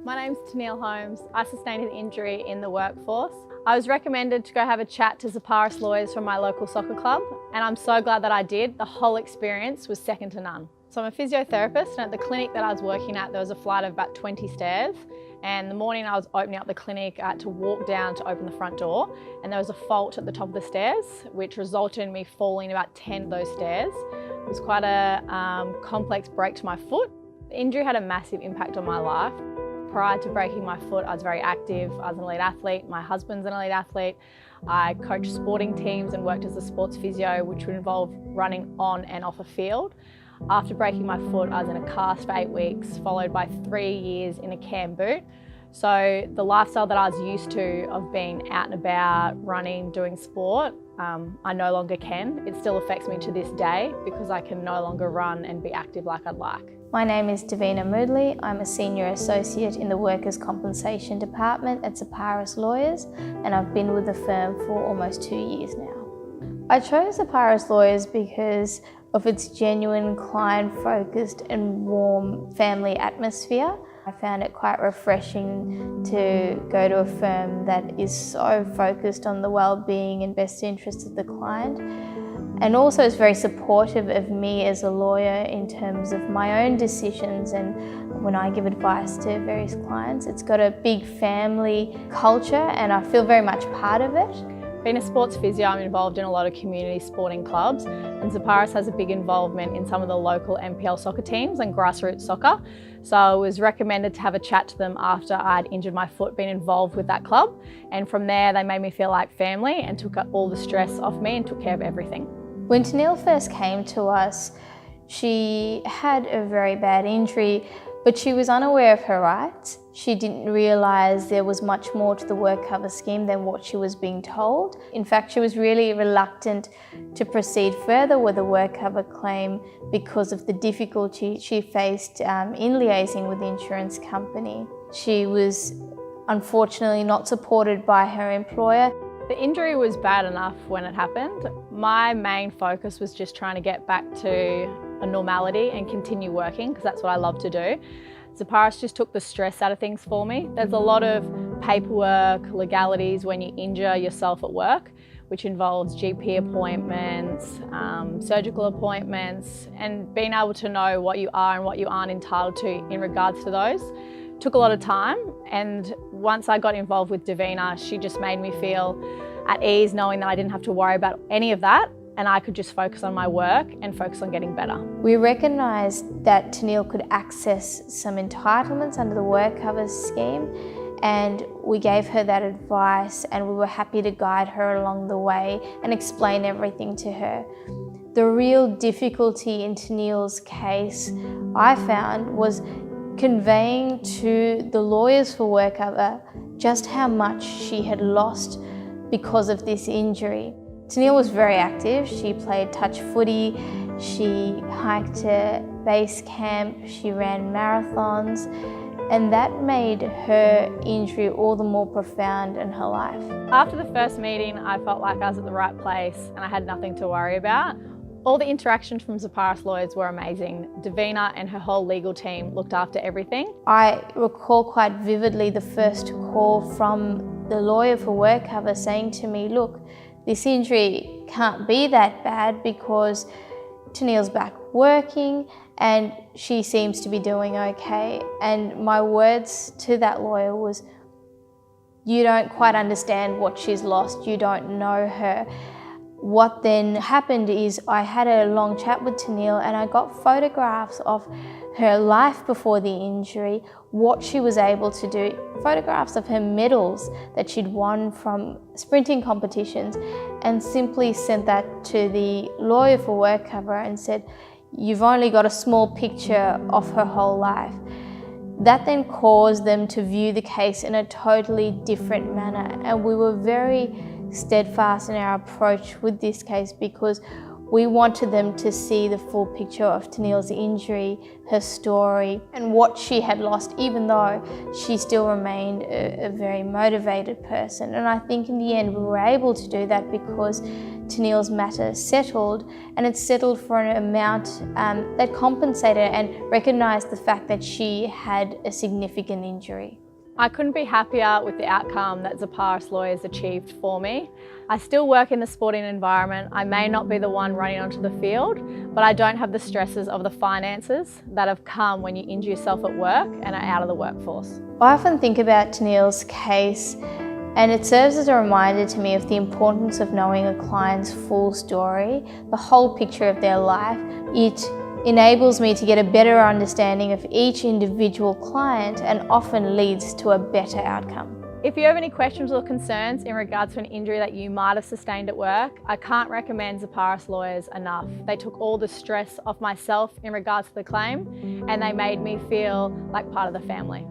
My name's Teniele Holmes. I sustained an injury in the workforce. I was recommended to go have a chat to Zaparis lawyers from my local soccer club, and I'm so glad that I did. The whole experience was second to none. So I'm a physiotherapist, and at the clinic that I was working at, there was a flight of about 20 stairs. And the morning I was opening up the clinic, I had to walk down to open the front door, and there was a fault at the top of the stairs, which resulted in me falling about 10 of those stairs. It was quite a complex break to my foot. The injury had a massive impact on my life. Prior to breaking my foot, I was very active. I was an elite athlete. My husband's an elite athlete. I coached sporting teams and worked as a sports physio, which would involve running on and off a field. After breaking my foot, I was in a cast for 8 weeks, followed by 3 years in a cam boot. So the lifestyle that I was used to of being out and about, running, doing sport, I no longer can. It still affects me to this day because I can no longer run and be active like I'd like. My name is Davina Moodley. I'm a Senior Associate in the Workers' Compensation Department at Zaparis Lawyers, and I've been with the firm for almost 2 years now. I chose Zaparis Lawyers because of its genuine, client-focused and warm family atmosphere. I found it quite refreshing to go to a firm that is so focused on the well-being and best interests of the client, and also is very supportive of me as a lawyer in terms of my own decisions and when I give advice to various clients. It's got a big family culture and I feel very much part of it. Being a sports physio, I'm involved in a lot of community sporting clubs, and Zaparis has a big involvement in some of the local NPL soccer teams and grassroots soccer. So I was recommended to have a chat to them after I'd injured my foot, being involved with that club. And from there, they made me feel like family and took all the stress off me and took care of everything. When Teniele first came to us, she had a very bad injury, but she was unaware of her rights. She didn't realise there was much more to the work cover scheme than what she was being told. In fact, she was really reluctant to proceed further with a work cover claim because of the difficulty she faced in liaising with the insurance company. She was unfortunately not supported by her employer. The injury was bad enough when it happened. My main focus was just trying to get back to a normality and continue working, because that's what I love to do. Zaparis just took the stress out of things for me. There's a lot of paperwork, legalities when you injure yourself at work, which involves GP appointments, surgical appointments, and being able to know what you are and what you aren't entitled to in regards to those. Took a lot of time, and once I got involved with Davina, she just made me feel at ease knowing that I didn't have to worry about any of that and I could just focus on my work and focus on getting better. We recognised that Teniele could access some entitlements under the work cover scheme, and we gave her that advice, and we were happy to guide her along the way and explain everything to her. The real difficulty in Teniele's case, I found, was conveying to the lawyers for work cover just how much she had lost because of this injury. Teniele was very active. She played touch footy, she hiked to base camp, she ran marathons, and that made her injury all the more profound in her life. After the first meeting, I felt like I was at the right place and I had nothing to worry about. All the interactions from Zaparis lawyers were amazing. Davina and her whole legal team looked after everything. I recall quite vividly the first call from the lawyer for work cover saying to me, look, this injury can't be that bad because Teniele's back working and she seems to be doing okay. And my words to that lawyer was, you don't quite understand what she's lost, you don't know her. What then happened is I had a long chat with Teniele and I got photographs of her life before the injury, what she was able to do, photographs of her medals that she'd won from sprinting competitions, and simply sent that to the lawyer for work cover and said, you've only got a small picture of her whole life. That then caused them to view the case in a totally different manner, and we were very steadfast in our approach with this case because we wanted them to see the full picture of Teniele's injury, her story, and what she had lost, even though she still remained a very motivated person. And I think in the end we were able to do that because Teniele's matter settled, and it settled for an amount that compensated and recognised the fact that she had a significant injury. I couldn't be happier with the outcome that Zaparis Lawyers achieved for me. I still work in the sporting environment. I may not be the one running onto the field, but I don't have the stresses of the finances that have come when you injure yourself at work and are out of the workforce. I often think about Teniele's case, and it serves as a reminder to me of the importance of knowing a client's full story, the whole picture of their life. It enables me to get a better understanding of each individual client and often leads to a better outcome. If you have any questions or concerns in regards to an injury that you might have sustained at work, I can't recommend Zaparis Lawyers enough. They took all the stress off myself in regards to the claim, and they made me feel like part of the family.